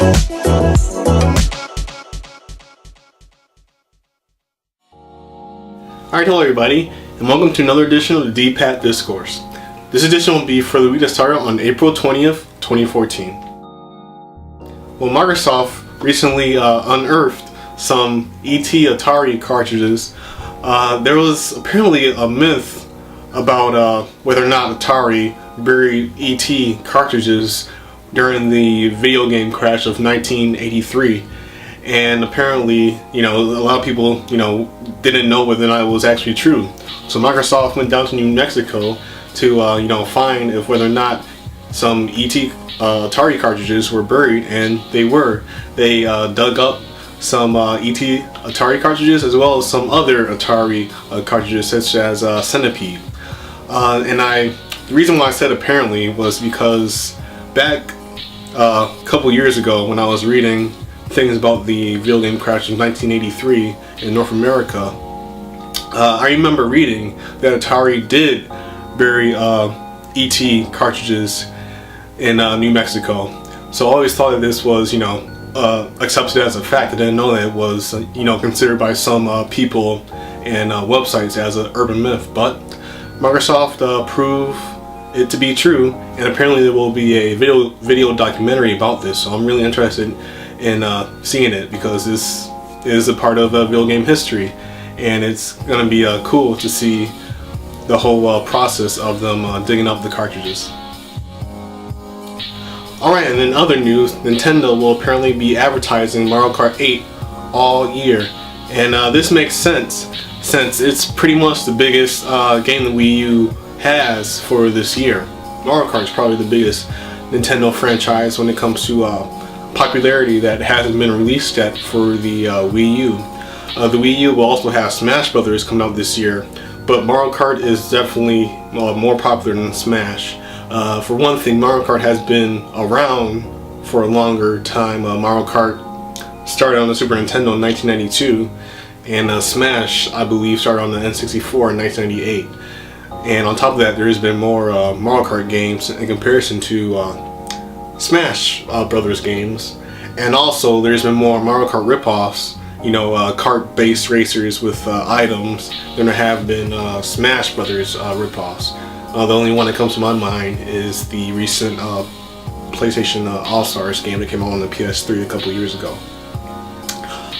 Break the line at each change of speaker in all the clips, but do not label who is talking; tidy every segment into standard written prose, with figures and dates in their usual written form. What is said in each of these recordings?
Alright, hello everybody, and welcome to another edition of the D-Pad Discourse. This edition will be for the week that started on April 20th, 2014. Well, Microsoft recently unearthed some E.T. Atari cartridges. There was apparently a myth about whether or not Atari buried E.T. cartridges during the video game crash of 1983. And apparently, a lot of people, didn't know whether or not it was actually true. So Microsoft went down to New Mexico to, find if whether or not some E.T. Atari cartridges were buried, and they were. They dug up some E.T. Atari cartridges as well as some other Atari cartridges such as Centipede. The reason why I said apparently was because back a couple years ago when I was reading things about the video game crash in 1983 in North America, I remember reading that Atari did bury E.T. cartridges in New Mexico. So I always thought that this was, accepted as a fact. I didn't know that it was, considered by some people and websites as an urban myth. But Microsoft proved it to be true, and apparently there will be a video documentary about this. So I'm really interested in seeing it, because this is a part of video game history, and it's going to be cool to see the whole process of them digging up the cartridges. Alright, and in other news, Nintendo will apparently be advertising Mario Kart 8 all year, and this makes sense since it's pretty much the biggest game the Wii U has for this year. Mario Kart is probably the biggest Nintendo franchise when it comes to popularity that hasn't been released yet for the Wii U. The Wii U will also have Smash Brothers coming out this year, but Mario Kart is definitely more popular than Smash. For one thing, Mario Kart has been around for a longer time. Mario Kart started on the Super Nintendo in 1992, and Smash, I believe, started on the N64 in 1998. And on top of that, there has been more Mario Kart games in comparison to Smash Brothers games, and also there's been more Mario Kart ripoffs, kart-based racers with items, than there have been Smash Brothers ripoffs. The only one that comes to my mind is the recent PlayStation All-Stars game that came out on the PS3 a couple years ago.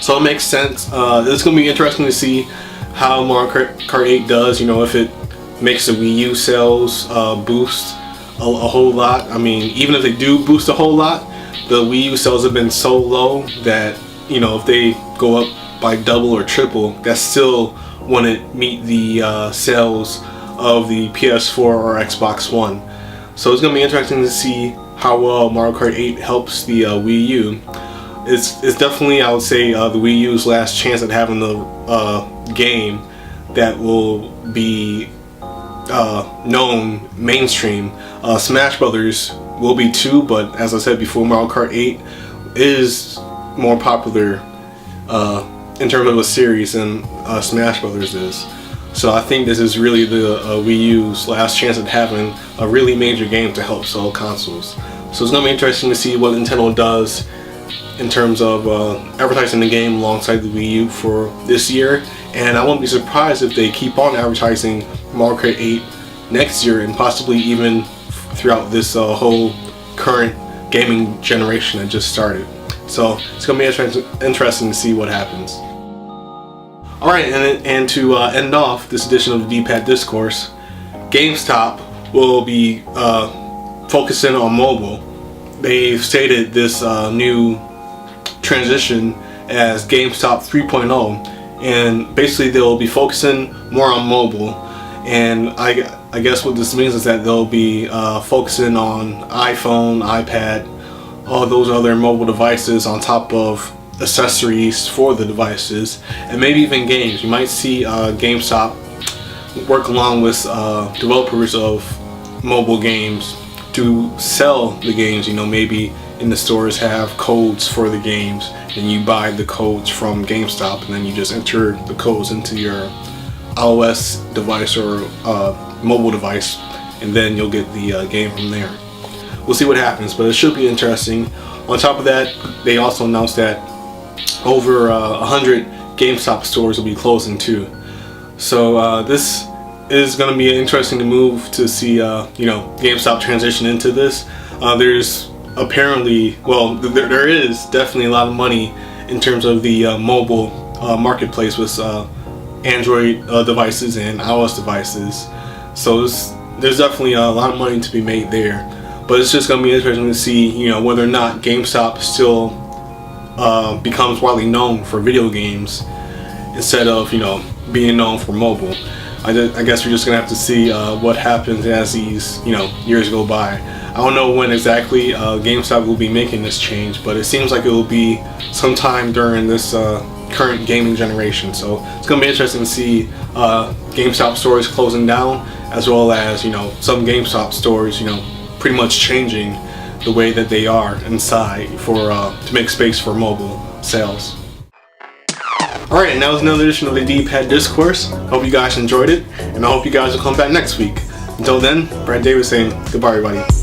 So it makes sense. It's going to be interesting to see how Mario Kart 8 does, if it makes the Wii U sales boost a whole lot. I mean, even if they do boost a whole lot, the Wii U sales have been so low that, if they go up by double or triple, that still wouldn't meet the sales of the PS4 or Xbox One. So it's going to be interesting to see how well Mario Kart 8 helps the Wii U. It's definitely, I would say, the Wii U's last chance at having the game that will be known mainstream. Smash Brothers will be too, but as I said before, Mario Kart 8 is more popular in terms of a series than Smash Brothers is. So I think this is really the Wii U's last chance at having a really major game to help sell consoles. So it's going to be interesting to see what Nintendo does in terms of advertising the game alongside the Wii U for this year. And I won't be surprised if they keep on advertising Mario Kart 8 next year, and possibly even throughout this whole current gaming generation that just started. So it's going to be interesting to see what happens. Alright, and to end off this edition of the D-Pad Discourse, GameStop will be focusing on mobile. They've stated this new transition as GameStop 3.0, and basically they'll be focusing more on mobile. And I guess what this means is that they'll be focusing on iPhone, iPad, all those other mobile devices on top of accessories for the devices, and maybe even games. You might see GameStop work along with developers of mobile games to sell the games. Maybe in the stores have codes for the games, and you buy the codes from GameStop, and then you just enter the codes into your iOS device or mobile device, and then you'll get the game from there. we'll see what happens, but it should be interesting. On top of that, they also announced that over 100 GameStop stores will be closing too. So this is going to be interesting to move to see, GameStop transition into this. There's apparently, well, there is definitely a lot of money in terms of the mobile marketplace with Android devices and iOS devices. So there's definitely a lot of money to be made there. But it's just going to be interesting to see, whether or not GameStop still becomes widely known for video games instead of, being known for mobile. I guess we're just going to have to see what happens as these, years go by. I don't know when exactly GameStop will be making this change, but it seems like it will be sometime during this current gaming generation. So it's going to be interesting to see GameStop stores closing down, as well as, some GameStop stores, pretty much changing the way that they are inside for to make space for mobile sales. Alright, and that was another edition of the D-Pad Discourse. Hope you guys enjoyed it, and I hope you guys will come back next week. Until then, Brad Davis saying goodbye, everybody.